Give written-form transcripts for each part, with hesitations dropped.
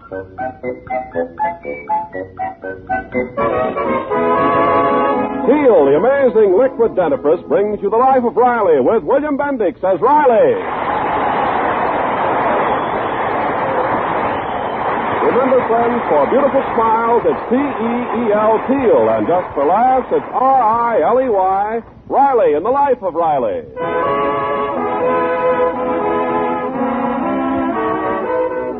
Peel, the amazing liquid dentifrice, brings you The Life of Riley with William Bendix as Riley. Remember, friends, for beautiful smiles, it's P-E-E-L, Peel. And just for laughs, it's R-I-L-E-Y, Riley in The Life of Riley.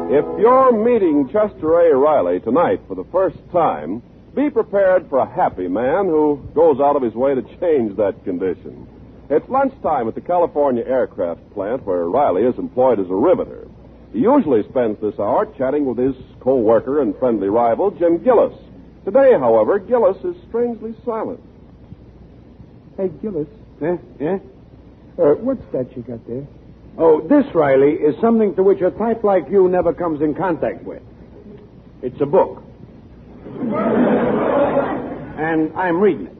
If you're meeting Chester A. Riley tonight for the first time, be prepared for a happy man who goes out of his way to change that condition. It's lunchtime at the California Aircraft Plant where Riley is employed as a riveter. He usually spends this hour chatting with his co-worker and friendly rival, Jim Gillis. Today, however, Gillis is strangely silent. Hey, Gillis. Yeah? What's that you got there? Oh, this, Riley, is something to which a type like you never comes in contact with. It's a book. And I'm reading it.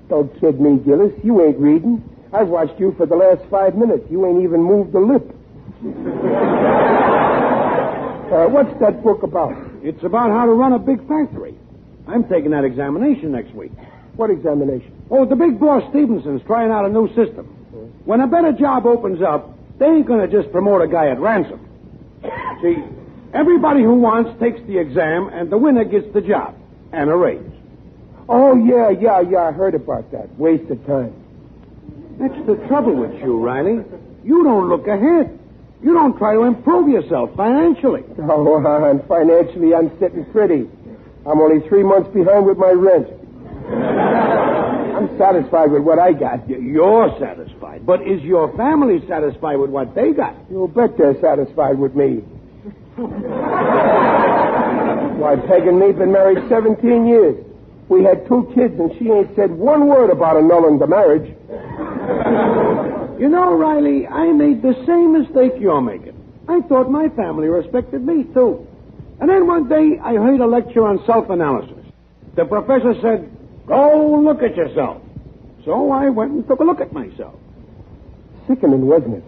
Don't kid me, Gillis. You ain't reading. I've watched you for the last 5 minutes. You ain't even moved a lip. What's that book about? It's about how to run a big factory. I'm taking that examination next week. What examination? Oh, the big boss Stevenson's trying out a new system. When a better job opens up, they ain't going to just promote a guy at ransom. See, everybody who wants takes the exam, and the winner gets the job and a raise. Oh, yeah, I heard about that. Waste of time. That's the trouble with you, Riley. You don't look ahead. You don't try to improve yourself financially. Oh, and financially, I'm sitting pretty. I'm only 3 months behind with my rent. I'm satisfied with what I got. You're satisfied. But is your family satisfied with what they got? You bet they're satisfied with me. Why, Peg and me been married 17 years. We had 2 kids, and she ain't said one word about annulling the marriage. You know, Riley, I made the same mistake you're making. I thought my family respected me, too. And then one day, I heard a lecture on self-analysis. The professor said, go look at yourself. So I went and took a look at myself. Sickening, wasn't it?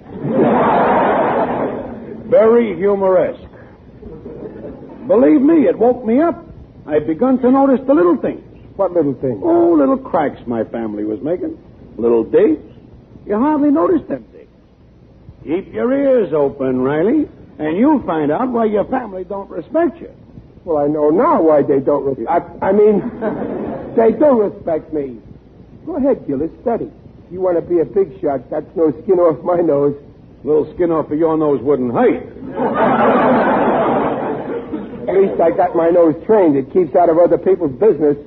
Very humoresque. Believe me, it woke me up. I've begun to notice the little things. What little things? Oh, little cracks my family was making. Little digs. You hardly notice them digs. Keep your ears open, Riley, and you'll find out why your family don't respect you. Well, I know now why they don't respect... they do respect me. Go ahead, Gillis, study. If you want to be a big shot, that's no skin off my nose. Little skin off of your nose wouldn't hurt. At least I got my nose trained. It keeps out of other people's business.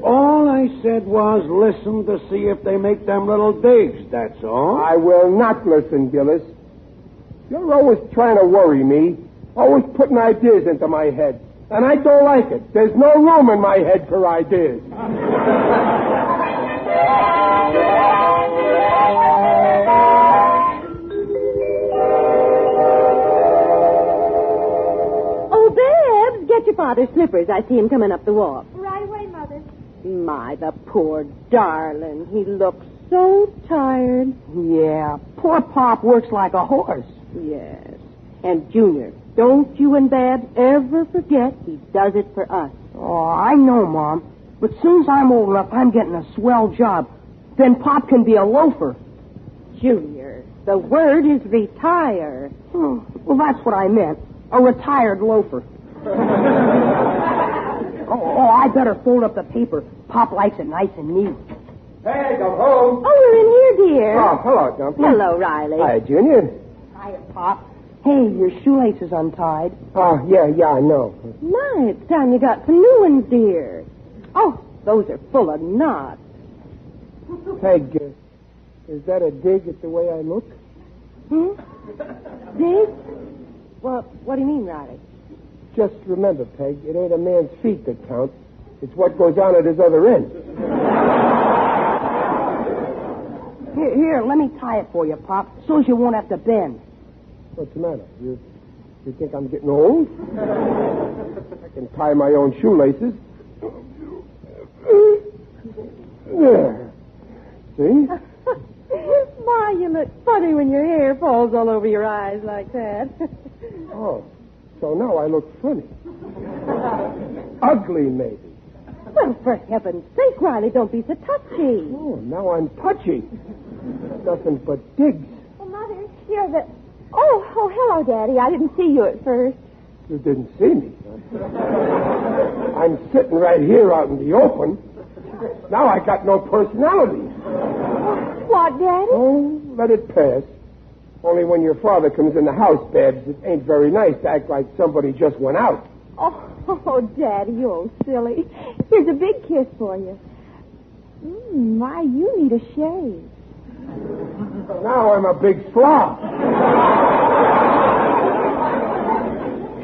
All I said was listen to see if they make them little digs, that's all. I will not listen, Gillis. You're always trying to worry me, always putting ideas into my head. And I don't like it. There's no room in my head for ideas. Oh, Babs, get your father's slippers. I see him coming up the walk. Right away, Mother. My, the poor darling. He looks so tired. Yeah, poor Pop works like a horse. Yes. And, Junior, don't you and Babs ever forget he does it for us. Oh, I know, Mom. But soon as I'm old enough, I'm getting a swell job. Then Pop can be a loafer. Junior, the word is retire. Well, that's what I meant. A retired loafer. I better fold up the paper. Pop likes it nice and neat. Hey, come home. Oh, we're in here, dear. Oh, hello, Dumpy. Hello, Riley. Hi, Junior. Hiya, Pop. Hey, your shoelace is untied. Oh, yeah, I know. My, it's time you got some new ones, dear. Oh, those are full of knots. Peg, is that a dig at the way I look? Dig? Well, what do you mean, Riley? Just remember, Peg, it ain't a man's feet that count. It's what goes on at his other end. Here, let me tie it for you, Pop, so as you won't have to bend. What's the matter? You think I'm getting old? I can tie my own shoelaces. There. See? My, you look funny when your hair falls all over your eyes like that. Oh. So now I look funny. Ugly, maybe. Well, for heaven's sake, Riley, don't be so touchy. Oh, now I'm touchy. Nothing but digs. Oh, Mother, you're the... Oh, hello, Daddy. I didn't see you at first. You didn't see me. I'm sitting right here out in the open. Now I got no personality. What, Daddy? Oh, let it pass. Only when your father comes in the house, Babs, it ain't very nice to act like somebody just went out. Oh, Daddy, you old silly. Here's a big kiss for you. My, you need a shave. Now I'm a big slob.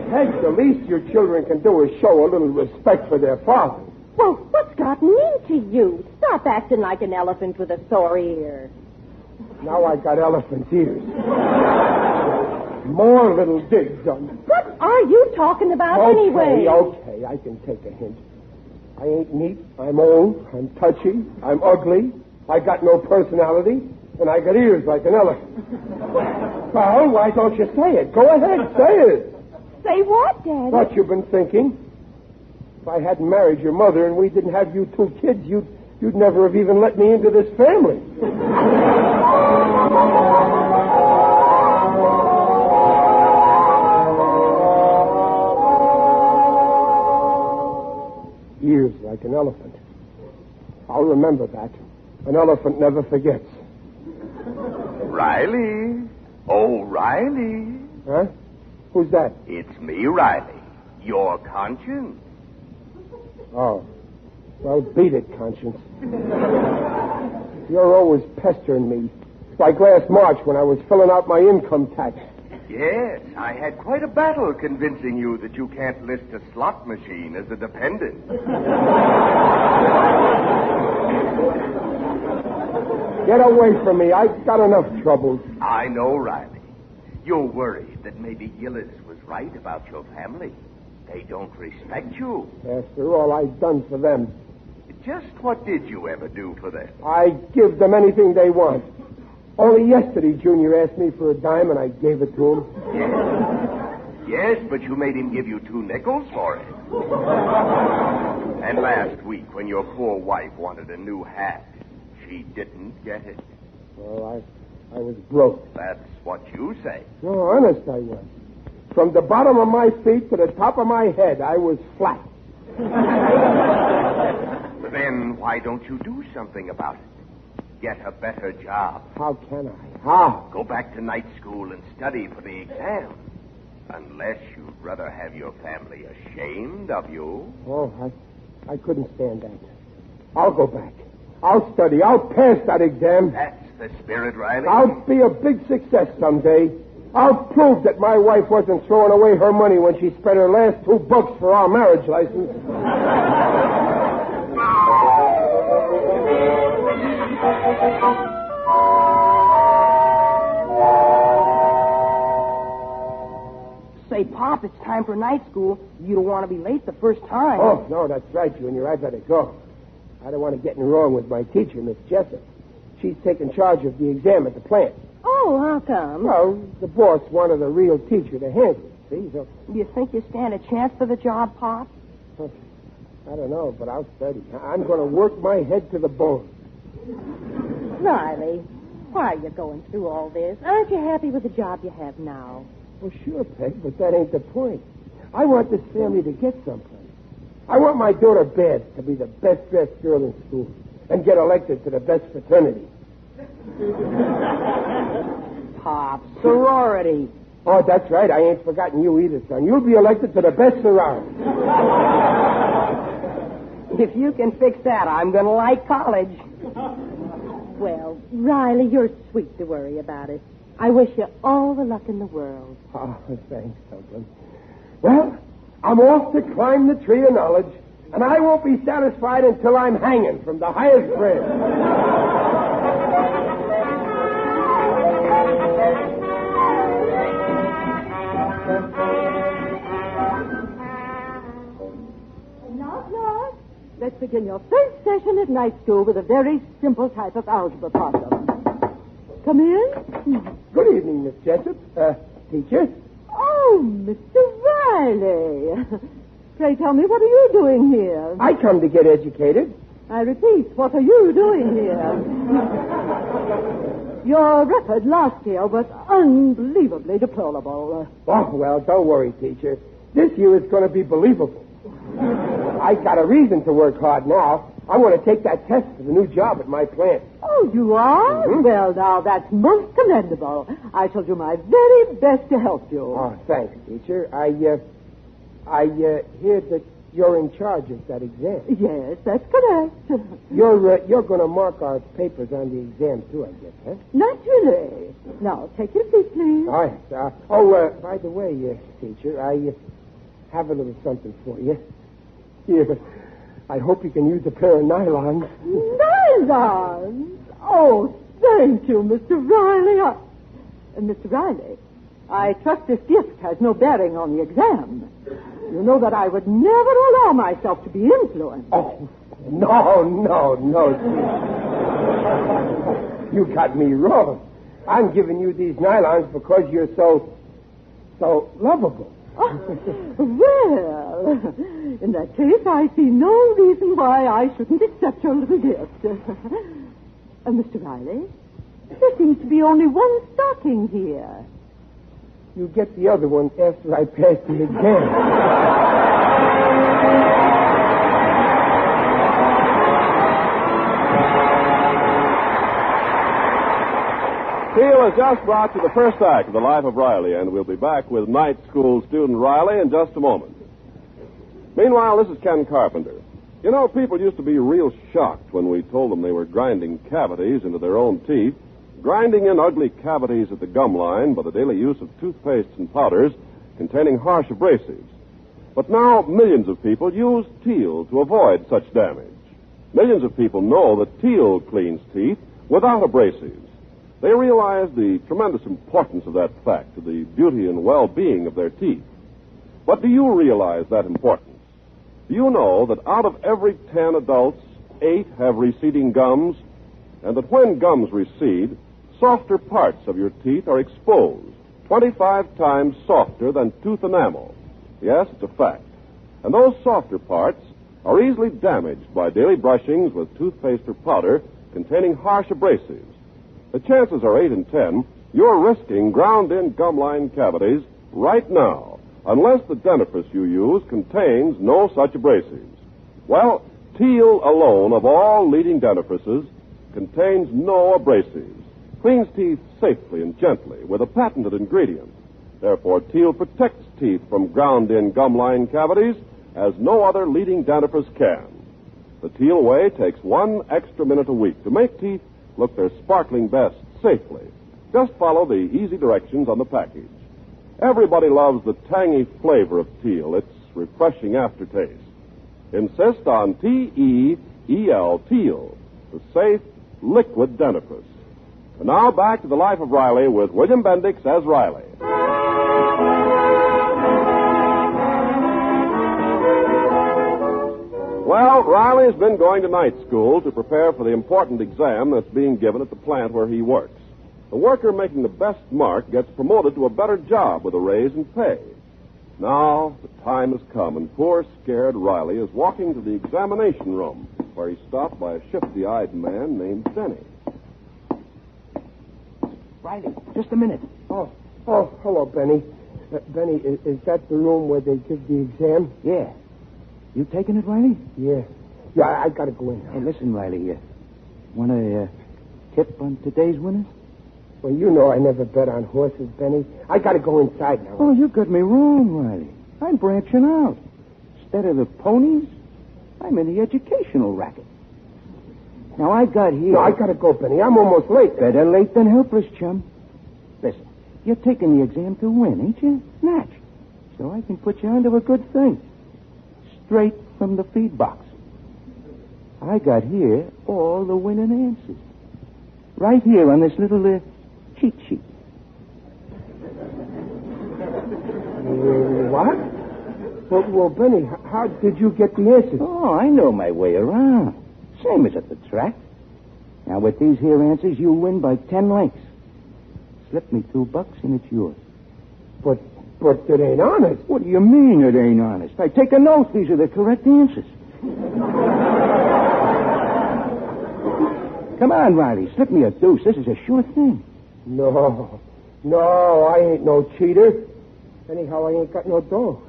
Heck, the least your children can do is show a little respect for their father. Well, what's gotten into you? Stop acting like an elephant with a sore ear. Now I got elephant's ears. More little digs on me. What are you talking about anyway? Okay, I can take a hint. I ain't neat, I'm old, I'm touchy, I'm ugly, I got no personality, and I got ears like an elephant. Well, why don't you say it? Go ahead, say it. Say what, Daddy? What you've been thinking. If I hadn't married your mother and we didn't have you 2 kids, you'd never have even let me into this family. Ears like an elephant. I'll remember that. An elephant never forgets. Riley. Oh, Riley. Huh? Who's that? It's me, Riley. Your conscience. Oh. Well, beat it, Conscience. You're always pestering me. Like last March when I was filling out my income tax. Yes, I had quite a battle convincing you that you can't list a slot machine as a dependent. Get away from me. I've got enough troubles. I know, Riley. You're worried that maybe Gillis was right about your family. They don't respect you. After all I've done for them. Just what did you ever do for them? I give them anything they want. Only yesterday, Junior asked me for a dime, and I gave it to him. Yes, but you made him give you 2 nickels for it. And last week, when your poor wife wanted a new hat, she didn't get it. Well, I was broke. That's what you say. No, honest, I was. From the bottom of my feet to the top of my head, I was flat. Then why don't you do something about it? Get a better job. How can I? How? Go back to night school and study for the exam. Unless you'd rather have your family ashamed of you. Oh, I couldn't stand that. I'll go back. I'll study. I'll pass that exam. That's the spirit, Riley. I'll be a big success someday. I'll prove that my wife wasn't throwing away her money when she spent her last $2 for our marriage license. Say, Pop, it's time for night school. You don't want to be late the first time. Oh, no, that's right, Junior. I better go. I don't want to get in wrong with my teacher, Miss Jessup. She's taking charge of the exam at the plant. Oh, how come? Well, the boss wanted a real teacher to handle it, see? So, Do you think you stand a chance for the job, Pop? I don't know, but I'll study. I'm going to work my head to the bone. Riley, why are you going through all this? Aren't you happy with the job you have now? Well, sure, Peg, but that ain't the point. I want this family to get someplace. I want my daughter Babs to be the best-dressed girl in school and get elected to the best fraternity. Pop, sorority. Oh, that's right. I ain't forgotten you either, son. You'll be elected to the best sorority. If you can fix that, I'm going to like college. Well, Riley, you're sweet to worry about it. I wish you all the luck in the world. Oh, thanks, Dublin. Well, I'm off to climb the tree of knowledge, and I won't be satisfied until I'm hanging from the highest branch. Knock. Let's begin your first session at night school with a very simple type of algebra problem. Come in. Good evening, Miss Jessup. Teacher? Oh, Mr. Riley. Pray tell me, what are you doing here? I come to get educated. I repeat, what are you doing here? Your record last year was unbelievably deplorable. Oh, well, don't worry, teacher. This year is going to be believable. I got a reason to work hard now. I want to take that test for the new job at my plant. Oh, you are? Mm-hmm. Well, now, that's most commendable. I shall do my very best to help you. Oh, thanks, teacher. I hear that you're in charge of that exam. Yes, that's correct. You're going to mark our papers on the exam, too, I guess, huh? Naturally. Now, take your seat, please. All right. By the way, teacher, I have a little something for you. Here, I hope you can use a pair of nylons. Nylons? Oh, thank you, Mr. Riley. Mr. Riley, I trust this gift has no bearing on the exam. You know that I would never allow myself to be influenced. Oh, no, teacher. You got me wrong. I'm giving you these nylons because you're so lovable. Well, in that case, I see no reason why I shouldn't accept your little gift. Mr. Riley, there seems to be only one stocking here. You get the other one after I pass the exam. Teal has just brought you the first act of The Life of Riley, and we'll be back with night school student Riley in just a moment. Meanwhile, this is Ken Carpenter. You know, people used to be real shocked when we told them they were grinding cavities into their own teeth, grinding in ugly cavities at the gum line by the daily use of toothpastes and powders containing harsh abrasives. But now millions of people use Teal to avoid such damage. Millions of people know that Teal cleans teeth without abrasives. They realize the tremendous importance of that fact to the beauty and well-being of their teeth. But do you realize that importance? Do you know that out of every 10 adults, 8 have receding gums, and that when gums recede, softer parts of your teeth are exposed, 25 times softer than tooth enamel? Yes, it's a fact. And those softer parts are easily damaged by daily brushings with toothpaste or powder containing harsh abrasives. The chances are 8 in 10 you're risking ground-in gum line cavities right now, unless the dentifrice you use contains no such abrasives. Well, Teal alone of all leading dentifrices contains no abrasives, cleans teeth safely and gently with a patented ingredient. Therefore, Teal protects teeth from ground-in gum line cavities as no other leading dentifrice can. The Teal way takes 1 extra minute a week to make teeth look their sparkling best safely. Just follow the easy directions on the package. Everybody loves the tangy flavor of Teal, its refreshing aftertaste. Insist on T-E-E-L, Teal, the safe, liquid dentifrice. And now back to The Life of Riley with William Bendix as Riley. Well, Riley's been going to night school to prepare for the important exam that's being given at the plant where he works. The worker making the best mark gets promoted to a better job with a raise in pay. Now, the time has come, and poor, scared Riley is walking to the examination room, where he's stopped by a shifty-eyed man named Benny. Riley, just a minute. Oh, hello, Benny. Benny, is that the room where they give the exam? Yeah. You taking it, Riley? Yeah. Yeah, I gotta go in now. Hey, listen, Riley. Want a tip on today's winners? Well, you know I never bet on horses, Benny. I gotta go inside now. Oh, you got me wrong, Riley. I'm branching out. Instead of the ponies, I'm in the educational racket. Now, I got here... No, I gotta go, Benny. I'm almost late. Better late than helpless, chum. Listen, you're taking the exam to win, ain't you? Natch. So I can put you onto a good thing. Straight from the feed box. I got here all the winning answers. Right here on this little cheat sheet. What? Well, Benny, how did you get the answers? Oh, I know my way around. Same as at the track. Now, with these here answers, you'll win by 10 lengths. Slip me $2 and it's yours. But But it ain't honest. What do you mean it ain't honest? I take an oath these are the correct answers. Come on, Riley. Slip me a deuce. This is a sure thing. No, I ain't no cheater. Anyhow, I ain't got no dough.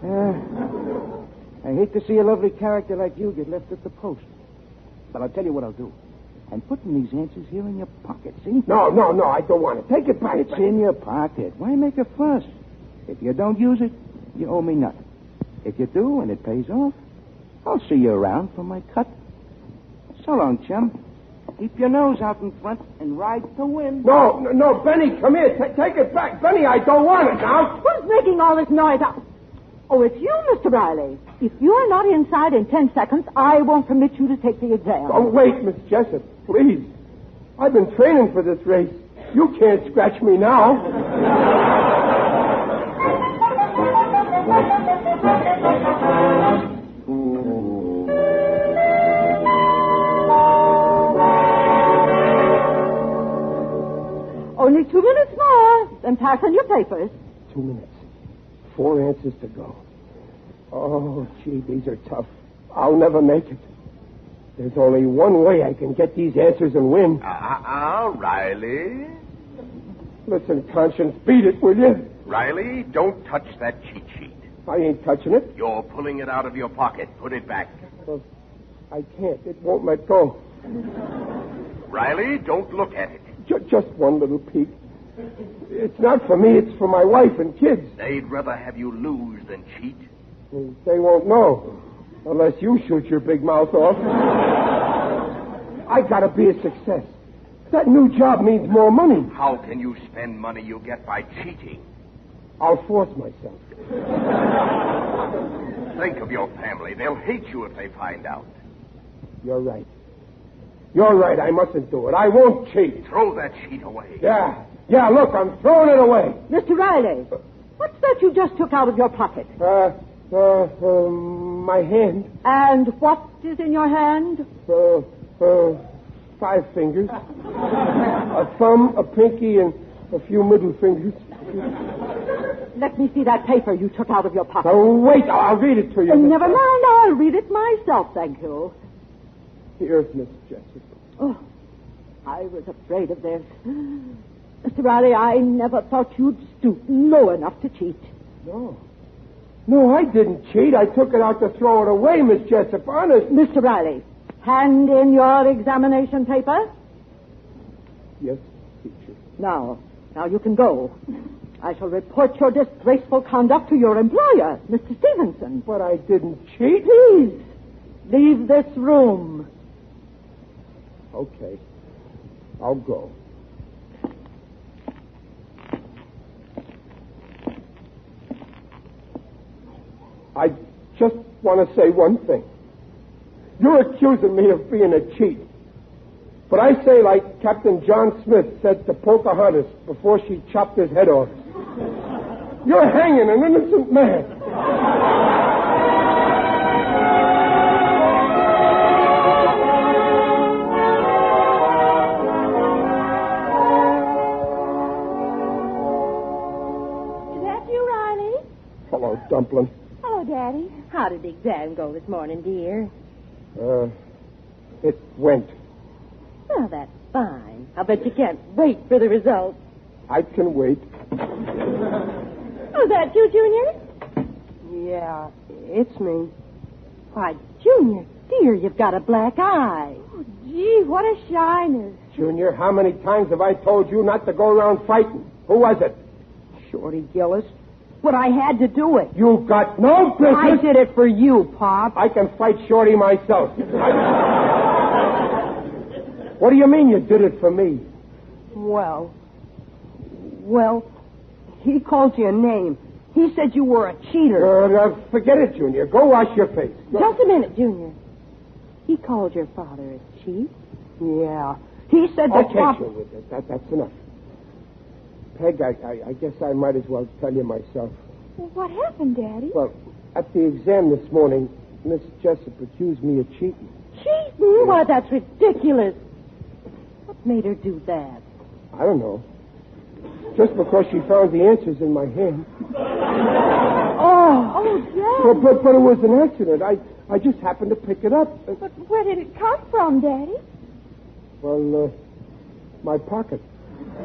I hate to see a lovely character like you get left at the post. But I'll tell you what I'll do. I'm putting these answers here in your pocket, see? No, I don't want it. Take it back. It's in your pocket. Why make a fuss? If you don't use it, you owe me nothing. If you do and it pays off, I'll see you around for my cut. So long, chum. Keep your nose out in front and ride to win. No, Benny, come here. Take it back. Benny, I don't want it now. Who's making all this noise? Oh, it's you, Mr. Riley. If you're not inside in 10 seconds, I won't permit you to take the exam. Oh, wait, Miss Jessup, please. I've been training for this race. You can't scratch me now. Only 2 minutes more, then pass on your papers. 2 minutes. 4 answers to go. Oh, gee, these are tough. I'll never make it. There's only one way I can get these answers and win. Riley. Listen, Conscience, beat it, will you? Riley, don't touch that cheat sheet. I ain't touching it. You're pulling it out of your pocket. Put it back. Well, I can't. It won't let go. Riley, don't look at it. Just one little peek. It's not for me. It's for my wife and kids. They'd rather have you lose than cheat. They won't know unless you shoot your big mouth off. I gotta be a success. That new job means more money. How can you spend money you get by cheating? I'll force myself. Think of your family. They'll hate you if they find out. You're right. I mustn't do it. I won't cheat. Throw that sheet away. Yeah, look, I'm throwing it away. Mr. Riley, what's that you just took out of your pocket? My hand. And what is in your hand? 5 fingers. A thumb, a pinky, and a few middle fingers. Let me see that paper you took out of your pocket. Oh, wait, I'll read it to you. Never mind, I'll read it myself, thank you. Here's Miss Jessup. Oh, I was afraid of this. Mr. Riley, I never thought you'd stoop low enough to cheat. No, I didn't cheat. I took it out to throw it away, Miss Jessup, honest. Mr. Riley, hand in your examination paper. Yes, teacher. Now you can go. I shall report your disgraceful conduct to your employer, Mr. Stevenson. But I didn't cheat. Please, leave this room. Okay. I'll go. I just want to say one thing. You're accusing me of being a cheat. But I say like Captain John Smith said to Pocahontas before she chopped his head off. You're hanging an innocent man. Is that you, Riley? Hello, Dumpling. Hello, Daddy. How did the exam go this morning, dear? It went. Well, that's fine. I bet you can't wait for the results. I can wait. Oh, is that you, Junior? Yeah, it's me. Why, Junior, dear, you've got a black eye. Oh, gee, what a shyness. Junior, how many times have I told you not to go around fighting? Who was it? Shorty Gillis. But I had to do it. You got no business. I did it for you, Pop. I can fight Shorty myself. What do you mean you did it for me? Well, he called you a name. He said you were a cheater. Forget it, Junior. Go wash your face. Go. Just a minute, Junior. He called your father a cheat? Yeah. He said that Okay, Pop... Junior, that's enough. Peg, I guess I might as well tell you myself. Well, what happened, Daddy? Well, at the exam this morning, Miss Jessup accused me of cheating. Cheating? Why, that's ridiculous. What made her do that? I don't know. just because she found the answers in my hand. Oh, Dad. But it was an accident. I just happened to pick it up. But where did it come from, Daddy? Well, my pocket.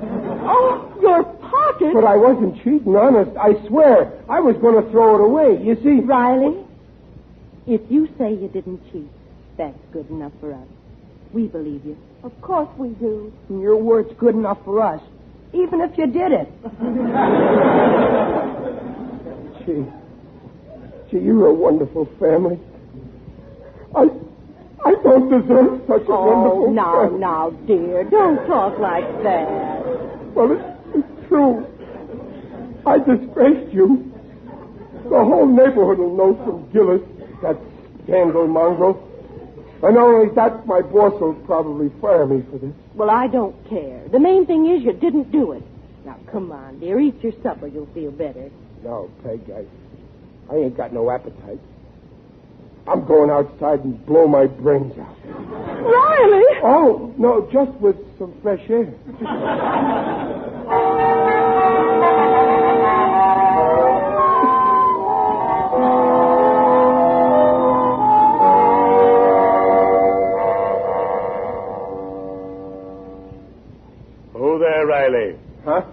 Oh, your pocket? But I wasn't cheating, honest. I swear. I was going to throw it away. You see... Riley, if you say you didn't cheat, that's good enough for us. We believe you. Of course we do. Your word's good enough for us, even if you did it. Gee, you're a wonderful family. I don't deserve such a wonderful family. Now, dear, don't talk like that. Well, it's true. I disgraced you. The whole neighborhood will know from Gillis, that scandal mongrel. And not only that, my boss will probably fire me for this. Well, I don't care. The main thing is you didn't do it. Now, come on, dear. Eat your supper. You'll feel better. No, Peg, I ain't got no appetite. I'm going outside and blow my brains out. Riley! Oh, no, just with some fresh air. Oh, there, Riley. Huh?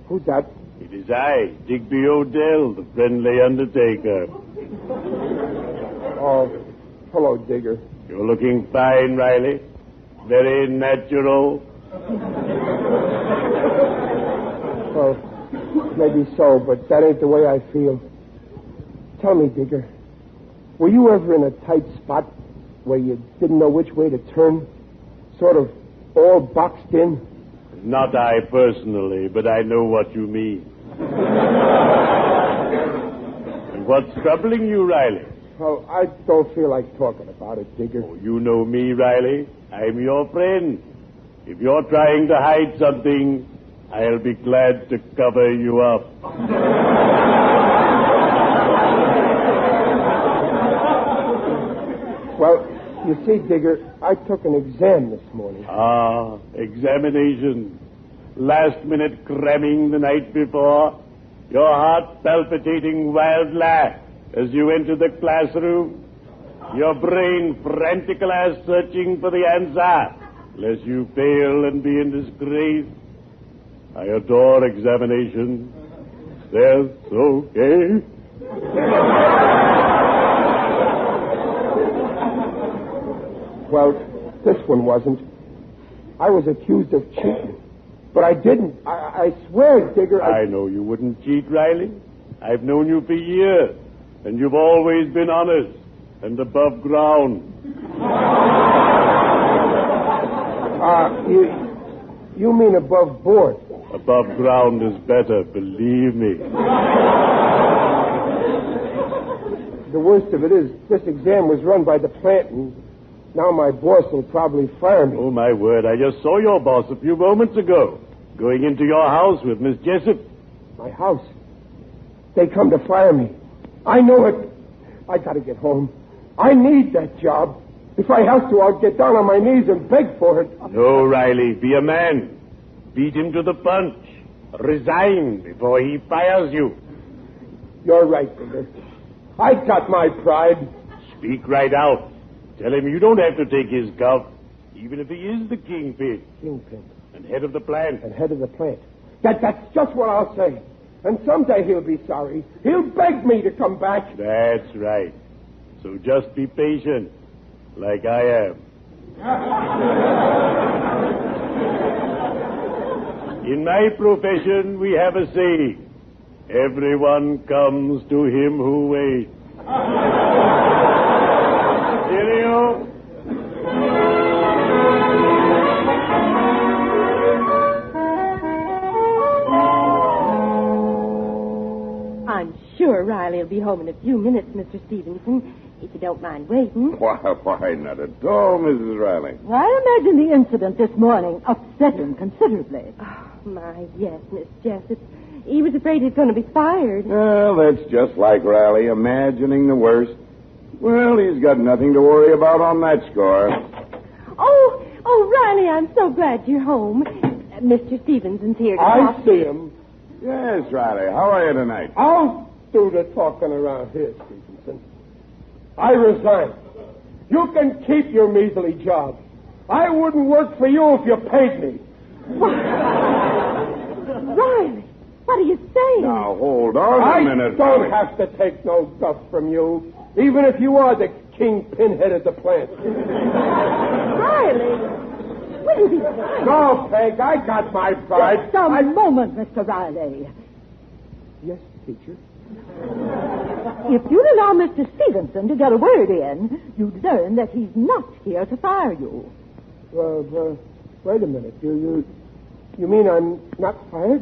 Who's that? It is I, Digby Odell, the friendly undertaker. Oh, hello, Digger. You're looking fine, Riley. Very natural. Well, maybe so, but that ain't the way I feel. Tell me, Digger, were you ever in a tight spot where you didn't know which way to turn? Sort of all boxed in? Not I personally, but I know what you mean. And what's troubling you, Riley? Well, I don't feel like talking about it, Digger. Oh, you know me, Riley. I'm your friend. If you're trying to hide something, I'll be glad to cover you up. Well, you see, Digger, I took an exam this morning. Ah, examination. Last minute cramming the night before. Your heart palpitating wildly as you enter the classroom. Your brain frantically searching for the answer, lest you fail and be in disgrace. I adore examination. They're so gay. Well, this one wasn't. I was accused of cheating. But I didn't. I swear, Digger. I know you wouldn't cheat, Riley. I've known you for years, and you've always been honest and above ground. You mean above board? Above ground is better, believe me. The worst of it is, this exam was run by the plant, and now my boss will probably fire me. Oh, my word, I just saw your boss a few moments ago, going into your house with Miss Jessup. My house? They come to fire me. I know it. I gotta get home. I need that job. If I have to, I'll get down on my knees and beg for it. No, Riley, be a man. Beat him to the punch. Resign before he fires you. You're right, Digger. I got my pride. Speak right out. Tell him you don't have to take his cuff, even if he is the kingpin. Kingpin. And head of the plant. And head of the plant. That's just what I'll say. And someday he'll be sorry. He'll beg me to come back. That's right. So just be patient, like I am. In my profession, we have a saying. Everyone comes to him who waits. Cheerio. I'm sure Riley will be home in a few minutes, Mr. Stevenson, if you don't mind waiting. Why, not at all, Mrs. Riley. I imagine the incident this morning upset him considerably. Oh, my, yes, Miss Jessup. He was afraid he's going to be fired. Well, that's just like Riley, imagining the worst. Well, he's got nothing to worry about on that score. Oh, Riley, I'm so glad you're home. Mr. Stevenson's here to I talk. see him. Yes, Riley. How are you tonight? I'll do the talking around here, Stevenson. I resign. You can keep your measly job. I wouldn't work for you if you paid me. Riley, what are you saying? Now, hold on a minute. I don't Riley. have to take no guff from you, even if you are the kingpin head of the plant. Riley, will you be quiet? No, Peg, I got my pride. Just a moment, Mr. Riley. Yes, teacher. If you'd allow Mr. Stevenson to get a word in, you'd learn that he's not here to fire you. Wait a minute. You mean I'm not fired?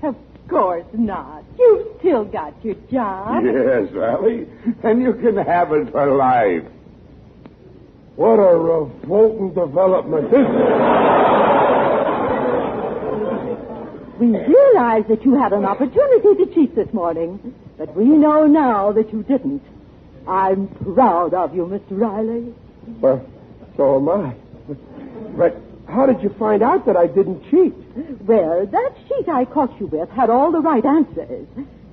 Of course not. You've still got your job. Yes, Riley. And you can have it for life. What a revolting development. We realize that you had an opportunity to cheat this morning, but we know now that you didn't. I'm proud of you, Mr. Riley. Well, so am I. But how did you find out that I didn't cheat? Well, that sheet I caught you with had all the right answers.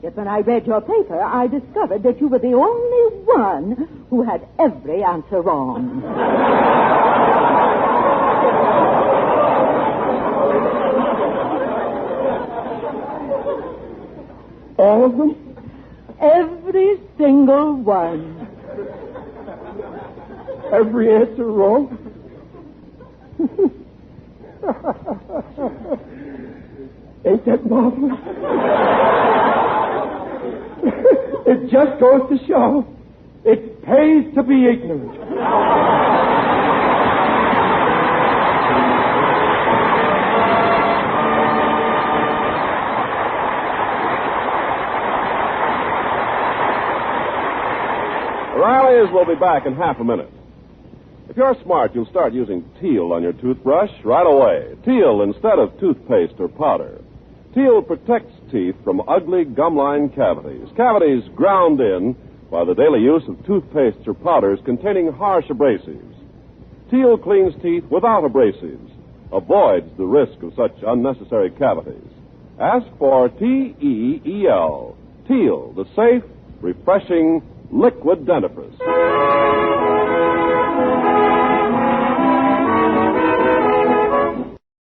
Yet when I read your paper, I discovered that you were the only one who had every answer wrong. All of them? Every single one. Every answer wrong? Ain't that marvelous? It just goes to show it pays to be ignorant. Riley's will be back in half a minute. If you're smart, you'll start using Teal on your toothbrush right away. Teal instead of toothpaste or powder. Teal protects teeth from ugly gum-line cavities. Cavities ground in by the daily use of toothpastes or powders containing harsh abrasives. Teal cleans teeth without abrasives, avoids the risk of such unnecessary cavities. Ask for T-E-E-L. Teal, the safe, refreshing liquid dentifrice.